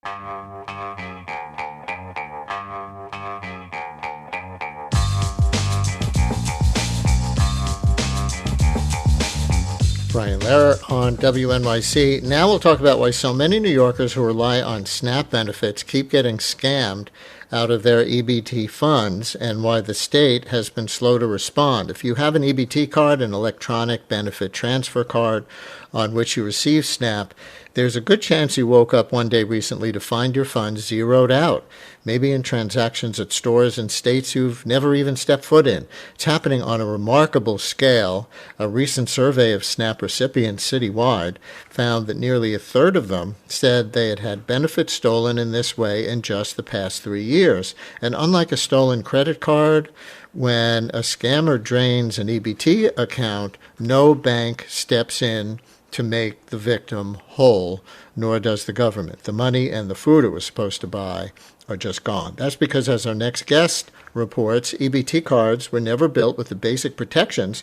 Brian Lehrer on WNYC. Now we'll talk about why so many New Yorkers who rely on SNAP benefits keep getting scammed out of their EBT funds and why the state has been slow to respond. If you have an EBT card, an electronic benefit transfer card on which you receive SNAP, there's a good chance you woke up one day recently to find your funds zeroed out, maybe in transactions at stores in states you've never even stepped foot in. It's happening on a remarkable scale. A recent survey of SNAP recipients citywide found that nearly a third of them said they had had benefits stolen in this way in just the past 3 years. And unlike a stolen credit card, when a scammer drains an EBT account, no bank steps in to make the victim whole, nor does the government. The money and the food it was supposed to buy are just gone. That's because, as our next guest reports, EBT cards were never built with the basic protections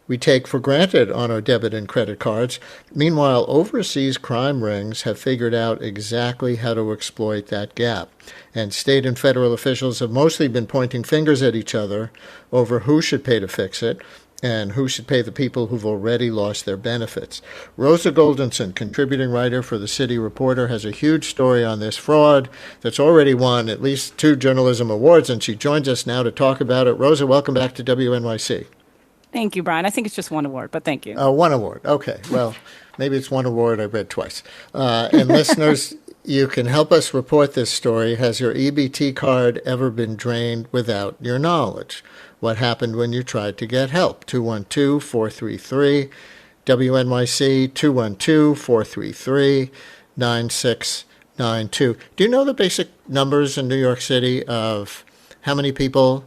we take for granted on our debit and credit cards. Meanwhile, overseas crime rings have figured out exactly how to exploit that gap. And state and federal officials have mostly been pointing fingers at each other over who should pay to fix it and who should pay the people who've already lost their benefits. Rosa Goldensohn, contributing writer for the City Reporter, has a huge story on this fraud that's already won at least 2 journalism awards, and she joins us now to talk about it. Rosa, welcome back to WNYC. Thank you, Brian. I think it's just 1 award, but thank you. Oh, 1 award. Okay. Well, maybe it's 1 award I read twice. And listeners, you can help us report this story. Has your EBT card ever been drained without your knowledge? What happened when you tried to get help? 212-433 WNYC, 212-433-9692. Do you know the basic numbers in New York City of how many people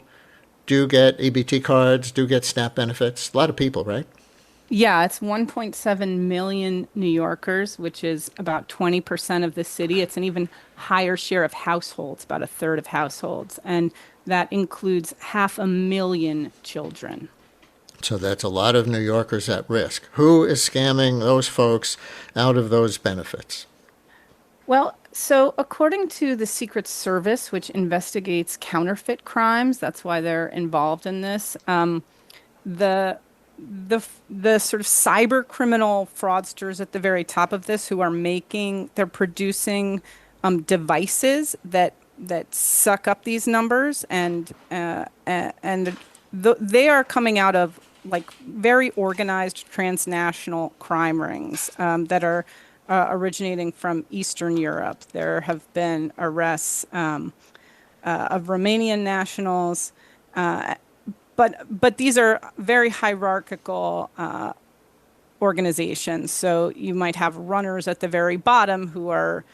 do get EBT cards, do get SNAP benefits? A lot of people, right? Yeah, it's 1.7 million New Yorkers, which is about 20% of the city. It's an even higher share of households, about a third of households. And that includes 500,000 children. So that's a lot of New Yorkers at risk. Who is scamming those folks out of those benefits? Well, so according to the Secret Service, which investigates counterfeit crimes, that's why they're involved in this, the sort of cyber criminal fraudsters at the very top of this who are they're producing devices that suck up these numbers, and they are coming out of like very organized transnational crime rings that are originating from Eastern Europe. There have been arrests of Romanian nationals, but these are very hierarchical organizations. So you might have runners at the very bottom who are,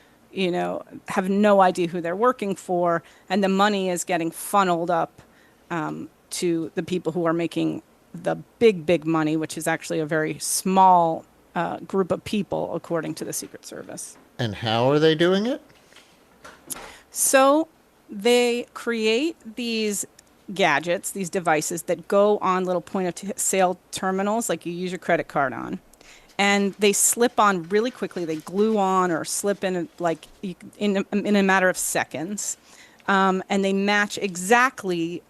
have no idea who they're working for, and the money is getting funneled up to the people who are making the big money, which is actually a very small group of people, according to the Secret Service. And how are they doing it? So they create these gadgets, these devices that go on little point-of-sale terminals like you use your credit card on. And they slip on really quickly. They glue on or slip in in a matter of seconds. And they match exactly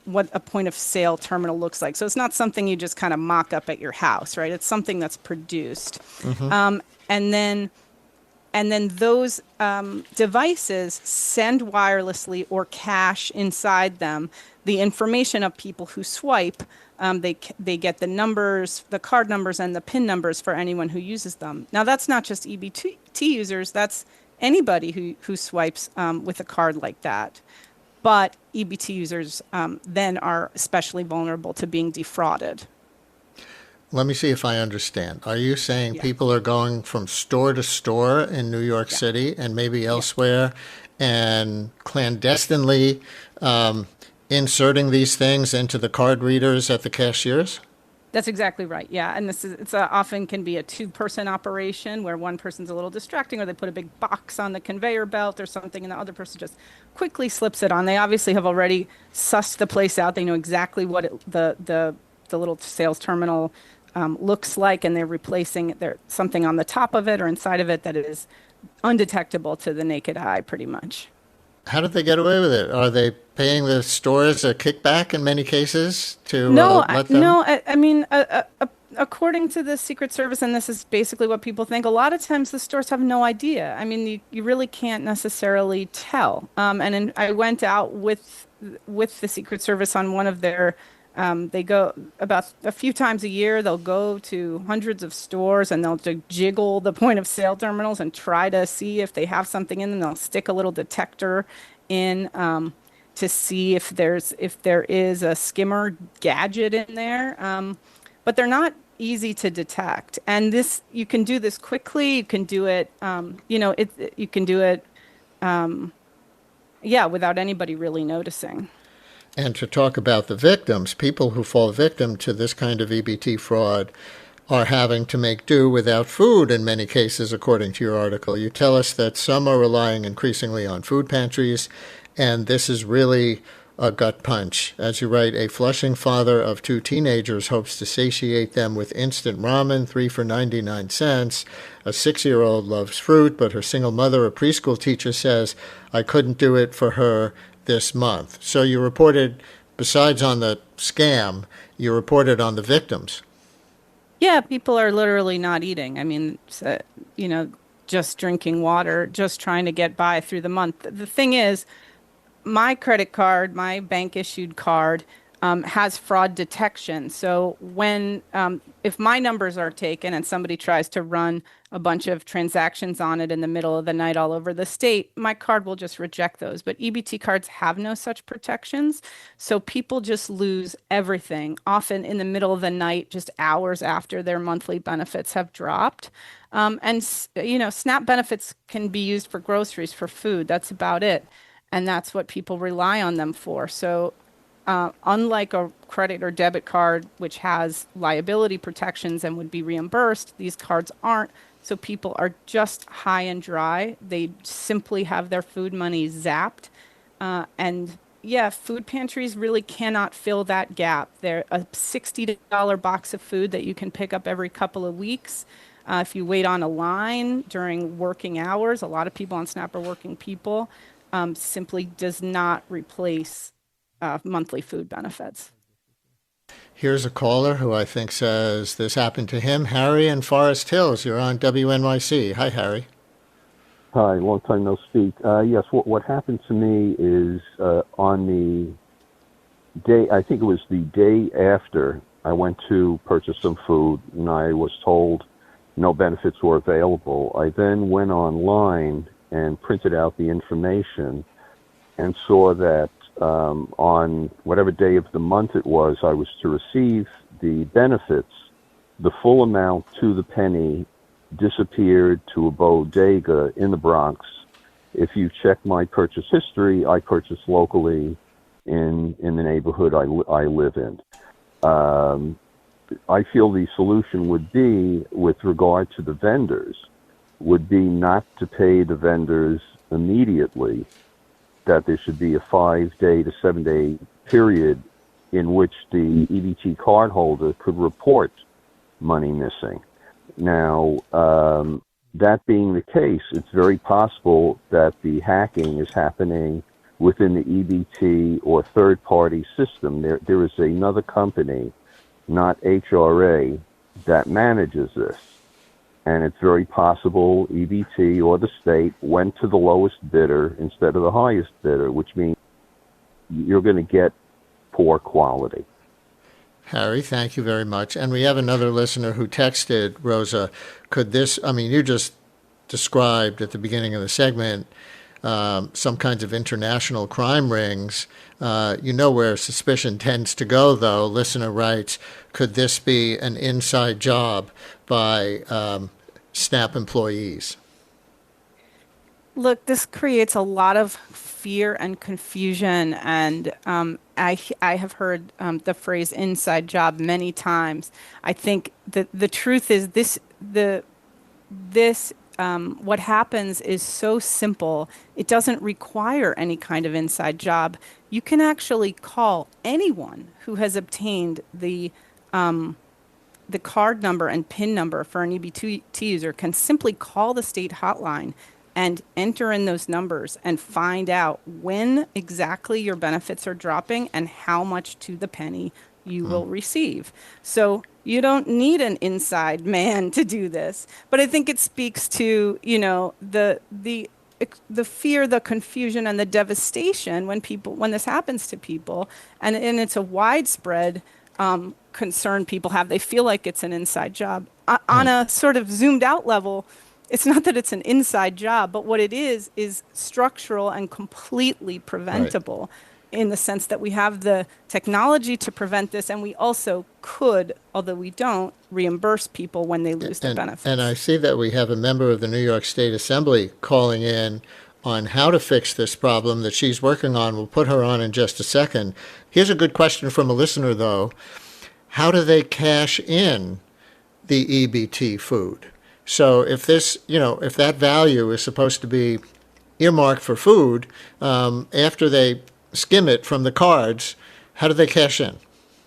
what a point-of-sale terminal looks like. So it's not something you just kind of mock up at your house, right? It's something that's produced. Mm-hmm. And then those devices send wirelessly or cache inside them the information of people who swipe. They get the numbers, the card numbers, and the PIN numbers for anyone who uses them. Now, that's not just EBT users. That's anybody who swipes with a card like that. But EBT users then are especially vulnerable to being defrauded. Let me see if I understand. Are you saying people are going from store to store in New York City and maybe elsewhere and clandestinely inserting these things into the card readers at the cashiers? That's exactly right. Yeah, and it's often can be a 2-person operation where one person's a little distracting, or they put a big box on the conveyor belt or something, and the other person just quickly slips it on. They obviously have already sussed the place out. They know exactly what the little sales terminal looks like, and they're replacing something on the top of it or inside of it that is undetectable to the naked eye, pretty much. How did they get away with it? Are they paying the stores a kickback in many cases to No, let them? no. I mean, according to the Secret Service, and this is basically what people think, a lot of times the stores have no idea. I mean, you really can't necessarily tell. I went out with the Secret Service on one of their. They go about a few times a year. They'll go to hundreds of stores and they'll jiggle the point of sale terminals and try to see if they have something in them. They'll stick a little detector in. To see if there is a skimmer gadget in there. But they're not easy to detect. And this you can do this quickly. You can do it. You can do it. Yeah, without anybody really noticing. And to talk about the victims, people who fall victim to this kind of EBT fraud are having to make do without food in many cases, according to your article. You tell us that some are relying increasingly on food pantries, and this is really a gut punch. As you write, a Flushing father of two teenagers hopes to satiate them with instant ramen, 3 for 99 cents. A 6-year-old loves fruit, but her single mother, a preschool teacher, says, I couldn't do it for her this month. So you reported, besides on the scam, you reported on the victims. Yeah, people are literally not eating. I mean, you know, just drinking water, just trying to get by through the month. The thing is, my credit card, my bank issued card, has fraud detection. So if my numbers are taken and somebody tries to run a bunch of transactions on it in the middle of the night all over the state, my card will just reject those. But EBT cards have no such protections. So people just lose everything, often in the middle of the night, just hours after their monthly benefits have dropped. SNAP benefits can be used for groceries, for food. That's about it. And that's what people rely on them for. So, unlike a credit or debit card, which has liability protections and would be reimbursed, these cards aren't. So people are just high and dry. They simply have their food money zapped. And yeah, food pantries really cannot fill that gap. They're a $60 box of food that you can pick up every couple of weeks. If you wait on a line during working hours, a lot of people on SNAP are working people, simply does not replace monthly food benefits. Here's a caller who I think says this happened to him. Harry in Forest Hills. You're on WNYC. Hi, Harry. Hi, long time no speak. Yes, what happened to me is on the day, I think it was the day after I went to purchase some food and I was told no benefits were available. I then went online and printed out the information and saw that on whatever day of the month it was, I was to receive the benefits. The full amount to the penny disappeared to a bodega in the Bronx. If you check my purchase history, I purchased locally in the neighborhood I live in. I feel the solution would be, with regard to the vendors, would be not to pay the vendors immediately, that there should be a 5-day to 7-day period in which the EBT cardholder could report money missing. Now, that being the case, it's very possible that the hacking is happening within the EBT or third-party system. There is another company, not HRA, that manages this. And it's very possible EBT or the state went to the lowest bidder instead of the highest bidder, which means you're going to get poor quality. Harry, thank you very much. And we have another listener who texted, Rosa, could this, I mean, you just described at the beginning of the segment some kinds of international crime rings. You know where suspicion tends to go, though. Listener writes, could this be an inside job by SNAP employees? Look, this creates a lot of fear and confusion, and I have heard the phrase "inside job" many times. I think that the truth is this what happens is so simple. It doesn't require any kind of inside job. You can actually call anyone who has obtained the card number and PIN number for an EBT user, can simply call the state hotline. and enter in those numbers and find out when exactly your benefits are dropping and how much to the penny you will receive. So you don't need an inside man to do this. But I think it speaks to, the fear, the confusion, and the devastation when this happens to people, and it's a widespread concern people have. They feel like it's an inside job. On a sort of zoomed out level, it's not that it's an inside job, but what it is structural and completely preventable. Right. In the sense that we have the technology to prevent this, and we also could, although we don't, reimburse people when they lose their benefits. And I see that we have a member of the New York State Assembly calling in on how to fix this problem that she's working on. We'll put her on in just a second. Here's a good question from a listener, though. How do they cash in the EBT food? So if if that value is supposed to be earmarked for food, after they skim it from the cards, how do they cash in?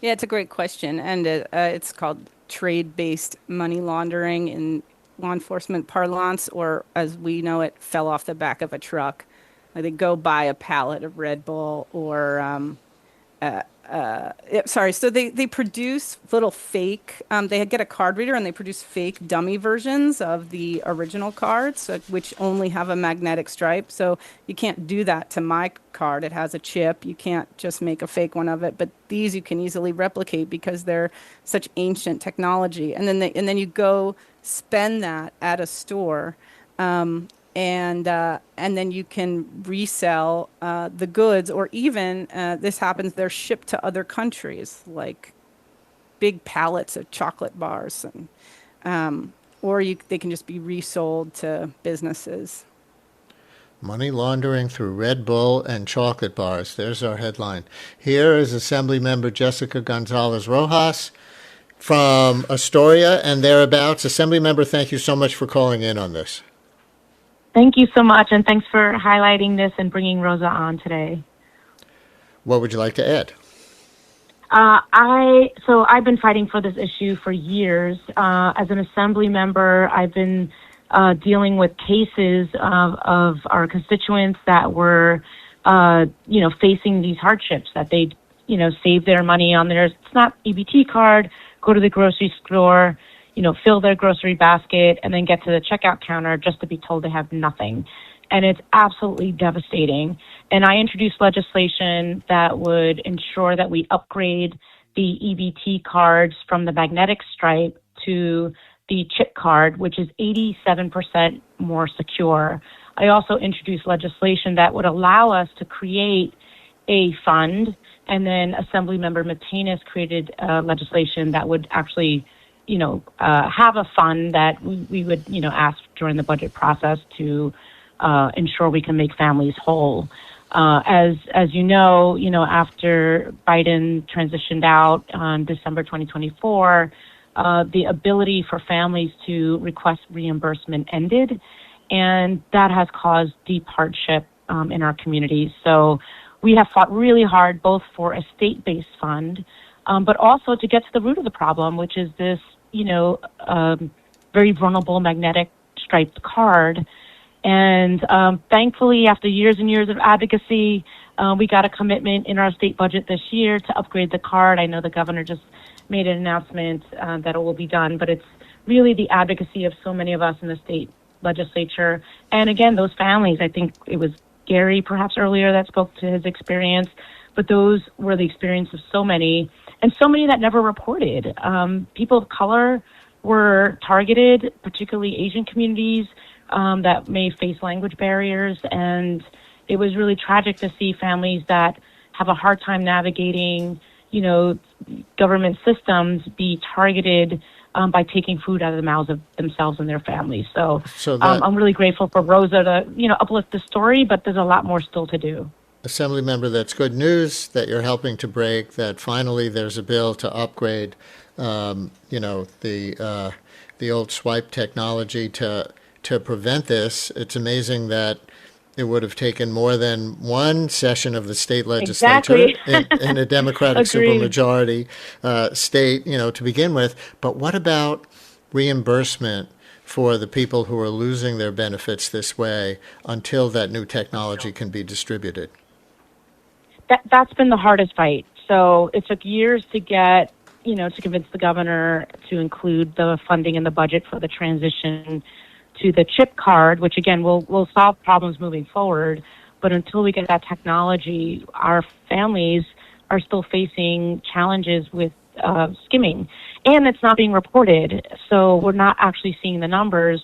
Yeah, it's a great question, and it's called trade-based money laundering in law enforcement parlance, or as we know it, fell off the back of a truck. Like they go buy a pallet of Red Bull or so they produce little fake, they get a card reader and they produce fake dummy versions of the original cards, which only have a magnetic stripe. So you can't do that to my card. It has a chip. You can't just make a fake one of it. But these you can easily replicate because they're such ancient technology. And then you go spend that at a store. And then you can resell the goods, or even this happens, they're shipped to other countries, like big pallets of chocolate bars, and they can just be resold to businesses. Money laundering through Red Bull and chocolate bars. There's our headline. Here is Assemblymember Jessica Gonzalez Rojas from Astoria and thereabouts. Assemblymember, thank you so much for calling in on this. Thank you so much, and thanks for highlighting this and bringing Rosa on today. What would you like to add? I've been fighting for this issue for years. As an assembly member, I've been dealing with cases of our constituents that were, facing these hardships, that they, save their money on their SNAP EBT card, go to the grocery store, fill their grocery basket, and then get to the checkout counter just to be told they have nothing. And it's absolutely devastating. And I introduced legislation that would ensure that we upgrade the EBT cards from the magnetic stripe to the chip card, which is 87% more secure. I also introduced legislation that would allow us to create a fund, and then Assemblymember Matenas created legislation that would actually have a fund that we would, ask during the budget process to ensure we can make families whole. As you know, after Biden transitioned out on December 2024, the ability for families to request reimbursement ended, and that has caused deep hardship in our communities. So we have fought really hard both for a state-based fund, but also to get to the root of the problem, which is this very vulnerable magnetic striped card. And thankfully, after years and years of advocacy, we got a commitment in our state budget this year to upgrade the card. I know the governor just made an announcement that it will be done, but it's really the advocacy of so many of us in the state legislature. And again, those families, I think it was Gary perhaps earlier that spoke to his experience, but those were the experience of so many, and so many that never reported. People of color were targeted, particularly Asian communities that may face language barriers. And it was really tragic to see families that have a hard time navigating, government systems be targeted by taking food out of the mouths of themselves and their families. So I'm really grateful for Rosa to, uplift the story, but there's a lot more still to do. Assemblymember, that's good news that you're helping to break, that finally there's a bill to upgrade, the old swipe technology to prevent this. It's amazing that it would have taken more than one session of the state legislature in a Democratic supermajority state, to begin with. But what about reimbursement for the people who are losing their benefits this way until that new technology can be distributed? That's been the hardest fight. So it took years to get, to convince the governor to include the funding in the budget for the transition to the chip card, which again will solve problems moving forward. But until we get that technology, our families are still facing challenges with skimming, and it's not being reported. So we're not actually seeing the numbers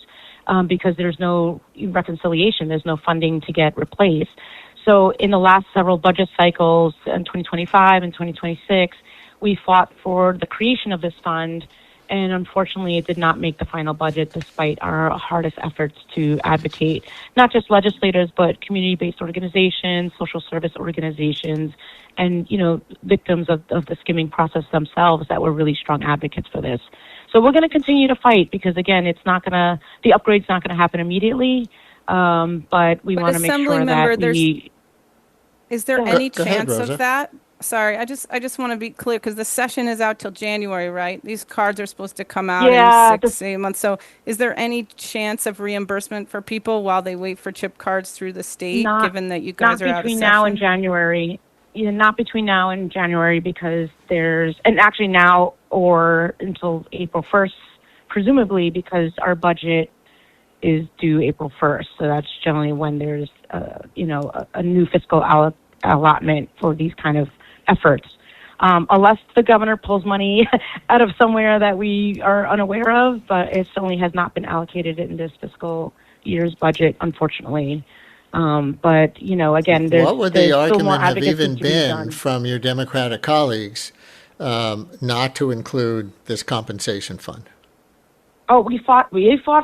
because there's no reconciliation. There's no funding to get replaced. So in the last several budget cycles, in 2025 and 2026, we fought for the creation of this fund, and unfortunately it did not make the final budget despite our hardest efforts to advocate, not just legislators, but community-based organizations, social service organizations, and, victims of the skimming process themselves that were really strong advocates for this. So we're going to continue to fight because, again, the upgrade's not going to happen immediately, but we want to make sure that we... Is there any Go ahead, chance Rosa. of that? Sorry, I just want to be clear because the session is out till January, right? These cards are supposed to come out in 6-8 months. So is there any chance of reimbursement for people while they wait for chip cards through the state, given that you guys are out of session? Not between now and January. Not between now and January because and actually now or until April 1st, presumably because our budget is due April 1st. So that's generally when there's, a new fiscal allotment for these kind of efforts. Unless the governor pulls money out of somewhere that we are unaware of, but it certainly has not been allocated in this fiscal year's budget, unfortunately. But, again, what would the argument have even be been from your Democratic colleagues not to include this compensation fund? Oh, we fought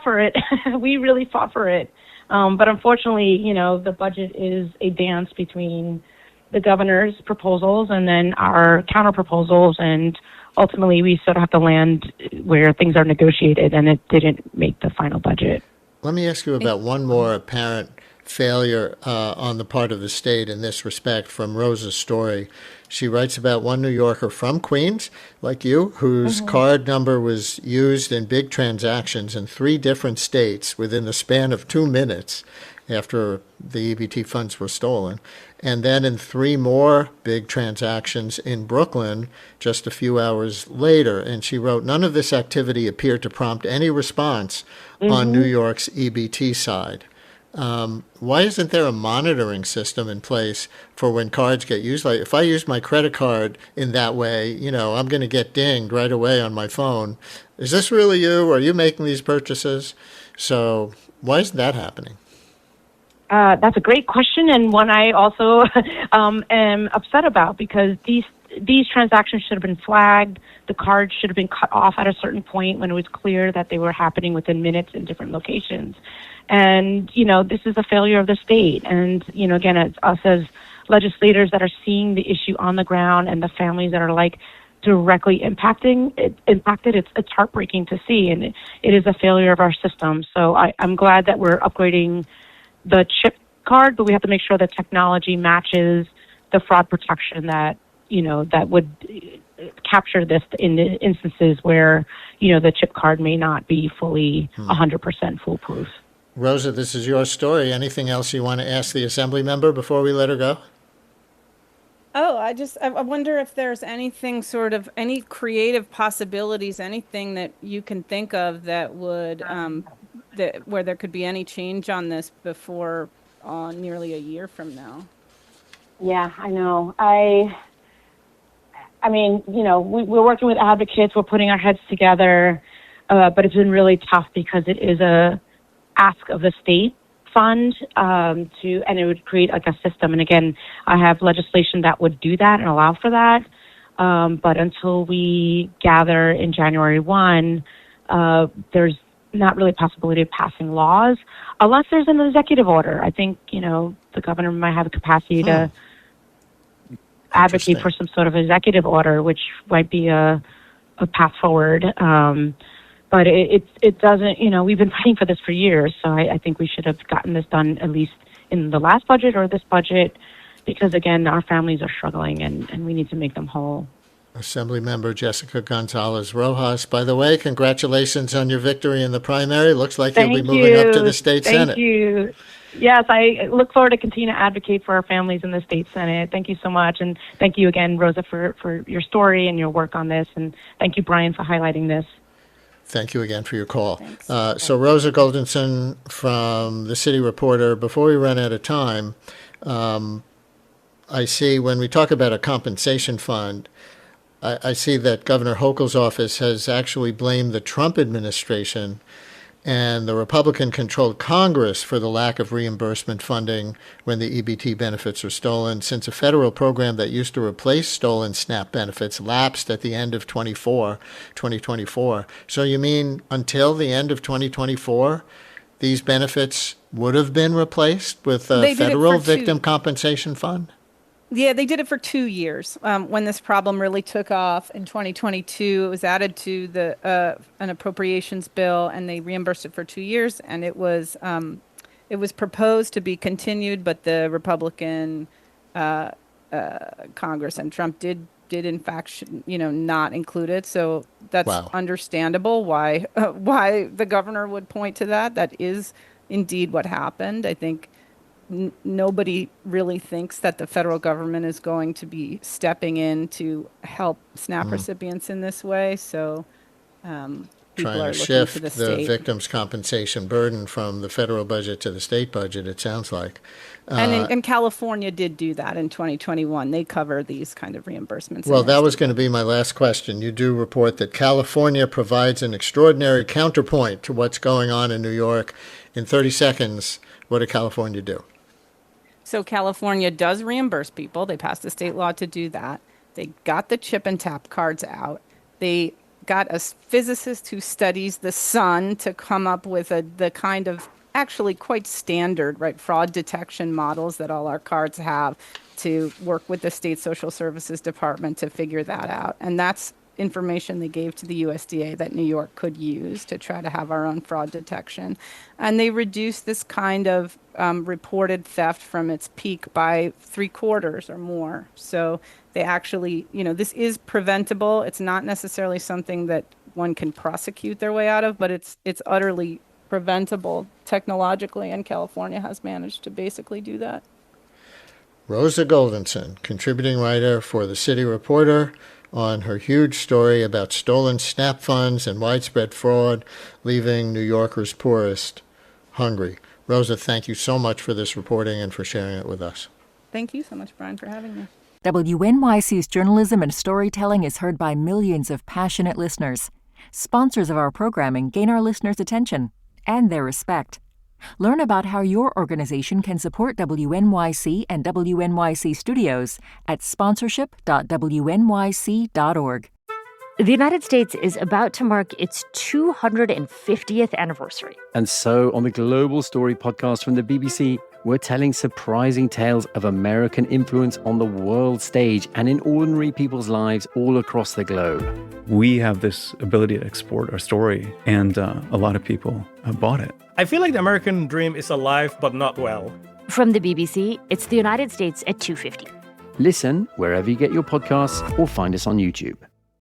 for it. We really fought for it. But unfortunately, the budget is a dance between the governor's proposals and then our counter proposals, and ultimately we sort of have to land where things are negotiated, and it didn't make the final budget. Let me ask you about one more apparent failure on the part of the state in this respect from Rosa's story. She writes about one New Yorker from Queens, like you, whose card number was used in big transactions in 3 different states within the span of 2 minutes after the EBT funds were stolen, and then in 3 more big transactions in Brooklyn just a few hours later. And she wrote, none of this activity appeared to prompt any response on New York's EBT side. Why isn't there a monitoring system in place for when cards get used? Like if I use my credit card in that way, I'm going to get dinged right away on my phone. Is this really you? Are you making these purchases? So why isn't that happening? That's a great question, and one I also am upset about because these transactions should have been flagged. The cards should have been cut off at a certain point when it was clear that they were happening within minutes in different locations. And, this is a failure of the state. And, again, it's us as legislators that are seeing the issue on the ground and the families that are directly impacted. It's heartbreaking to see, and it is a failure of our system. So I'm glad that we're upgrading the chip card, but we have to make sure the technology matches the fraud protection that would capture this in the instances where, the chip card may not be fully 100% foolproof. Rosa, this is your story. Anything else you want to ask the Assembly member before we let her go? Oh, I wonder if there's anything any creative possibilities, anything that you can think of that would, where there could be any change on this before nearly a year from now. Yeah, I know. I mean, we're working with advocates, we're putting our heads together, but it's been really tough because it is a ask of the state fund and it would create a system. And again, I have legislation that would do that and allow for that. But until we gather in January 1, there's not really a possibility of passing laws unless there's an executive order. I think, the governor might have the capacity to advocate for some sort of executive order, which might be a path forward. But it doesn't, we've been fighting for this for years, so I think we should have gotten this done at least in the last budget or this budget, because again, our families are struggling and we need to make them whole. Assemblymember Jessica Gonzalez Rojas. By the way, congratulations on your victory in the primary. Looks like you'll be moving up to the state Senate. Thank you. Yes, I look forward to continue to advocate for our families in the state Senate. Thank you so much. And thank you again, Rosa, for your story and your work on this. And thank you, Brian, for highlighting this. Thank you again for your call. So Rosa Goldensohn from the City Reporter, before we run out of time, I see when we talk about a compensation fund, I see that Governor Hochul's office has actually blamed the Trump administration and the Republican-controlled Congress for the lack of reimbursement funding when the EBT benefits were stolen, since a federal program that used to replace stolen SNAP benefits lapsed at the end of 2024. So you mean until the end of 2024, these benefits would have been replaced with a federal victim compensation fund? Yeah, they did it for 2 years. When this problem really took off in 2022, it was added to an appropriations bill, and they reimbursed it for 2 years. And it was proposed to be continued, but the Republican Congress and Trump did in fact not include it. So that's understandable why the governor would point to that. That is indeed what happened. I think nobody really thinks that the federal government is going to be stepping in to help SNAP recipients in this way. So people trying are to looking shift to the the state. victims' compensation burden from the federal budget to the state budget, it sounds like. And California did do that in 2021. They cover these kind of reimbursements. Well, that was going to be my last question. You do report that California provides an extraordinary counterpoint to what's going on in New York. In 30 seconds, what did California do? So California does reimburse people. They passed a state law to do that. They got the chip and tap cards out. They got a physicist who studies the sun to come up with the kind of actually quite standard, fraud detection models that all our cards have, to work with the state social services department to figure that out. And that's information they gave to the USDA that New York could use to try to have our own fraud detection. And they reduced this kind of reported theft from its peak by 3/4 or more. So they actually, this is preventable. It's not necessarily something that one can prosecute their way out of, but it's utterly preventable technologically, and California has managed to basically do that. Rosa Goldensohn, contributing writer for the City Reporter, on her huge story about stolen SNAP funds and widespread fraud, leaving New Yorkers poorest hungry. Rosa, thank you so much for this reporting and for sharing it with us. Thank you so much, Brian, for having me. WNYC's journalism and storytelling is heard by millions of passionate listeners. Sponsors of our programming gain our listeners' attention and their respect. Learn about how your organization can support WNYC and WNYC Studios at sponsorship.wnyc.org. The United States is about to mark its 250th anniversary. And so, on the Global Story podcast from the BBC, we're telling surprising tales of American influence on the world stage and in ordinary people's lives all across the globe. We have this ability to export our story, and a lot of people have bought it. I feel like the American dream is alive but not well. From the BBC, it's the United States at 250. Listen wherever you get your podcasts or find us on YouTube.